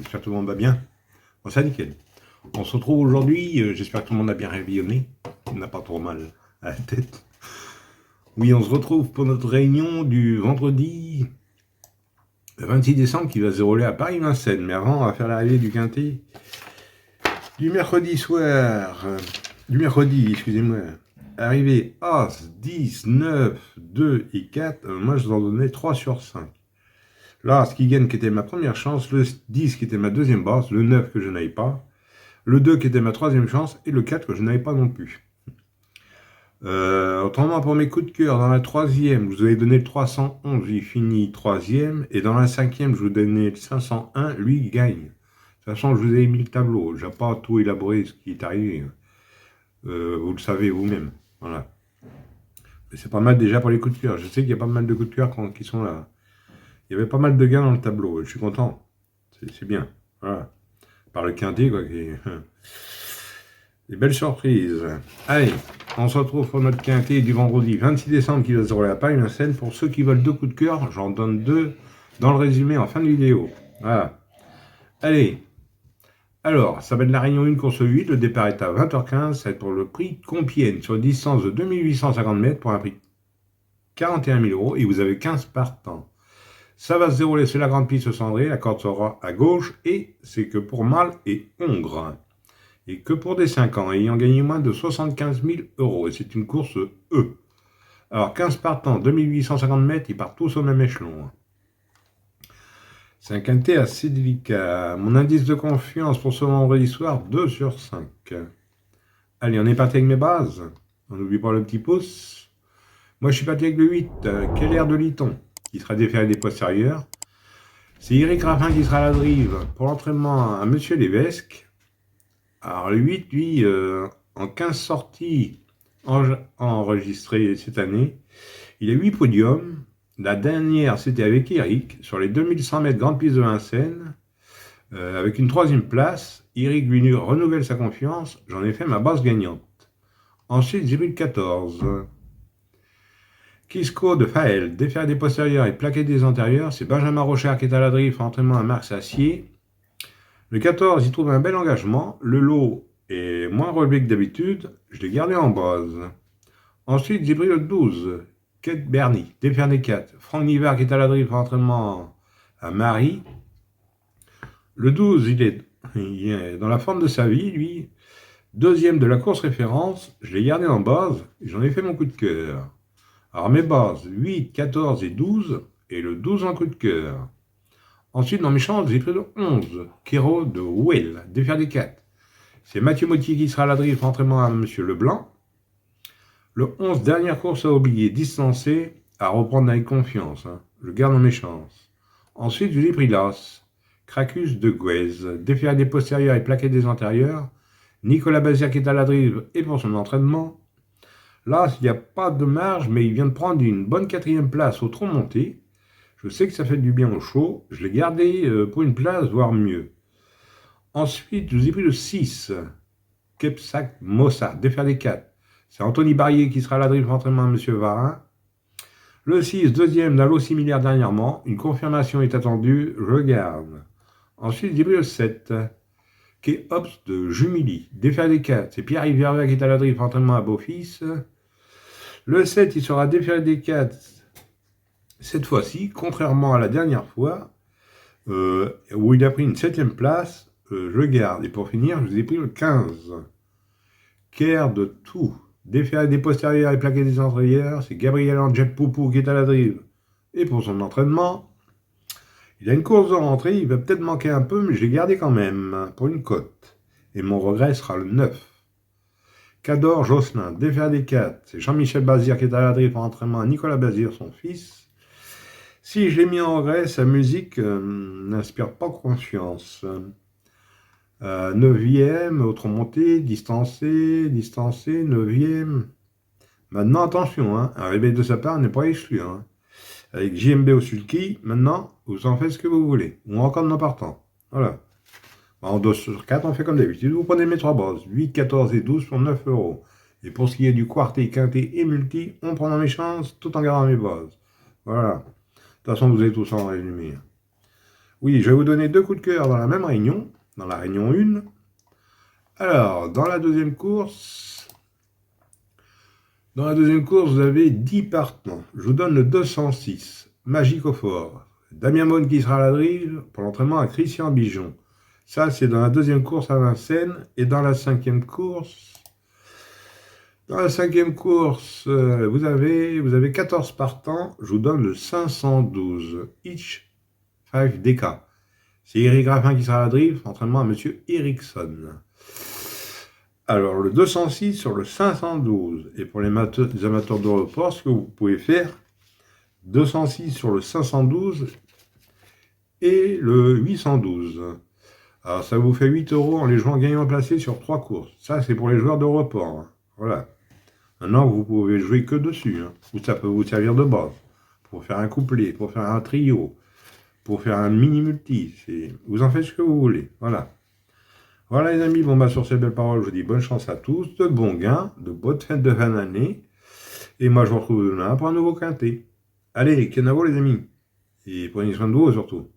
J'espère que tout le monde va bien. Bon, ça nickel. On se retrouve aujourd'hui, j'espère que tout le monde a bien réveillonné. On n'a pas trop mal à la tête. Oui, on se retrouve pour notre réunion du vendredi 26 décembre qui va se dérouler à Paris-Vincennes. Mais avant, on va faire l'arrivée du quintet du mercredi soir. Du mercredi, excusez-moi. Arrivée As, 10, 9, 2 et 4. Moi, je vous en donnais 3 sur 5. Là, ce qui gagne qui était ma première chance, le 10 qui était ma deuxième base, le 9 que je n'avais pas, le 2 qui était ma troisième chance et le 4 que je n'avais pas non plus. Autrement, pour mes coups de cœur, dans la troisième, je vous avais donné le 311, il finit troisième, et dans la cinquième, je vous donnais le 501, lui, il gagne. De toute façon, je vous ai mis le tableau, je n'ai pas tout élaboré ce qui est arrivé. Vous le savez vous-même. Voilà. C'est pas mal déjà pour les coups de cœur. Je sais qu'il y a pas mal de coups de cœur qui sont là. Il y avait pas mal de gains dans le tableau, je suis content. C'est bien. Voilà. Par le quintet, quoi. Des belles surprises. Allez, on se retrouve pour notre quintet du vendredi 26 décembre qui va se dérouler à Paris-Vincennes. Pour ceux qui veulent 2 coups de cœur, j'en donne 2 dans le résumé en fin de vidéo. Voilà. Allez. Alors, ça va être la Réunion 1, course 8. Le départ est à 20h15. Ça va être pour le prix de Compiègne sur une distance de 2850 mètres pour un prix de 41 000 euros. Et vous avez 15 partants. Ça va se dérouler sur la grande piste cendrée. La corde sera à gauche. Et c'est que pour mâle et hongre. Et que pour des 5 ans, ayant gagné moins de 75 000 euros. Et c'est une course E. Alors, 15 partants, 2850 mètres, ils partent tous au même échelon. C'est un quintet assez délicat. Mon indice de confiance pour ce vendredi soir, 2 sur 5. Allez, on est parti avec mes bases. On n'oublie pas le petit pouce. Moi, je suis parti avec le 8, Keller de Liton, qui sera déféré des postérieurs. C'est Eric Raffin qui sera à la drive pour l'entraînement à Monsieur Lévesque. Alors, le 8, lui, en 15 sorties enregistrées cette année, il a 8 podiums. La dernière, c'était avec Eric, sur les 2100 mètres grande piste de Vincennes, avec une 3e place. Eric lui renouvelle sa confiance. J'en ai fait ma base gagnante. Ensuite, j'ai pris le 14. Kisco de Fael, déféré des postérieurs et plaqué des antérieurs. C'est Benjamin Rocher qui est à la drive, entraînement à Marc Sassier. Le 14, il trouve un bel engagement. Le lot est moins relevé que d'habitude. Je l'ai gardé en base. Ensuite, j'ai pris le 12. Kate Bernie, déféré des 4. Franck Nivard qui est à la drive, entraînement à Marie. Le 12, il est dans la forme de sa vie, lui. Deuxième de la course référence. Je l'ai gardé en base. Et j'en ai fait mon coup de cœur. Alors mes bases, 8, 14 et 12. Et le 12 en coup de cœur. Ensuite, dans mes chances, j'ai pris le 11, Kero de Well, déféré des 4. C'est Mathieu Motti qui sera à la drive, entraînement à M. Leblanc. Le 11, dernière course à oublier, distancé, à reprendre avec confiance. Je garde dans mes chances. Ensuite, j'ai pris l'As, Cracus de Guez, déféré des postérieurs et plaqué des antérieurs. Nicolas Bazir qui est à la drive et pour son entraînement. L'As, il n'y a pas de marge, mais il vient de prendre une bonne 4e place au tronc monté. Je sais que ça fait du bien au chaud. Je l'ai gardé pour une place, voire mieux. Ensuite, je vous ai pris le 6. Kepsac Mossa, déféré des 4. C'est Anthony Barrier qui sera à la drive entraînement à M. Varin. Le 6, deuxième d'un lot similaire dernièrement. Une confirmation est attendue. Je garde. Ensuite, j'ai pris le 7. Keops de Jumilly, déféré des 4. C'est Pierre Rivière qui est à la drive entraînement à Beaufils. Le 7, il sera déféré des 4. Cette fois-ci, contrairement à la dernière fois, où il a pris une 7e place, je garde. Et pour finir, je vous ai pris le 15. Caire de tout. Déféré des postérieurs et plaqué des antérieurs, c'est Gabriel Angel Poupou qui est à la drive. Et pour son entraînement, il a une course de rentrée, il va peut-être manquer un peu, mais je l'ai gardé quand même, pour une cote. Et mon regret sera le 9. Cador Josselin, déféré des 4, c'est Jean-Michel Bazir qui est à la drive pour entraînement à Nicolas Bazir, son fils. Si je l'ai mis en regret, sa musique n'inspire pas confiance. 9e, autre montée, distancé, 9e. Maintenant, attention, un réveil de sa part n'est pas exclu. Avec JMB au sulky, maintenant, vous en faites ce que vous voulez. Ou encore de partant. Voilà. En 2 sur 4, on fait comme d'habitude. Vous prenez mes 3 bases, 8, 14 et 12 pour 9 euros. Et pour ce qui est du quartet, quintet et multi, on prend dans mes chances tout en gardant mes bases. Voilà. De toute façon, vous avez tout ça en résumé. Oui, je vais vous donner 2 coups de cœur dans la même réunion, dans la réunion 1. Alors, dans la deuxième course, vous avez 10 partants. Je vous donne le 206, Magique au fort. Damien Monne qui sera à la drive pour l'entraînement à Christian Bijon. Ça, c'est dans la deuxième course à Vincennes. Et dans la cinquième course, vous avez 14 partants. Je vous donne le 512, Each 5 DK. C'est Eric Raffin qui sera à la drive, entraînement à Monsieur Eriksson. Alors, le 206 sur le 512. Et pour les amateurs de report, ce que vous pouvez faire, 206 sur le 512 et le 812. Alors, ça vous fait 8 € en les jouant gagnant placé sur 3 courses. Ça, c'est pour les joueurs de report. Hein. Voilà. Maintenant, vous pouvez jouer que dessus. Hein. Ou ça peut vous servir de base. Pour faire un couplet, pour faire un trio, pour faire un mini-multi. Vous en faites ce que vous voulez. Voilà. Voilà les amis, bon bah sur ces belles paroles, je vous dis bonne chance à tous, de bons gains, de bonnes fêtes de fin d'année. Et moi je vous retrouve demain pour un nouveau quintet. Allez, kenavo les amis. Et prenez soin de vous surtout.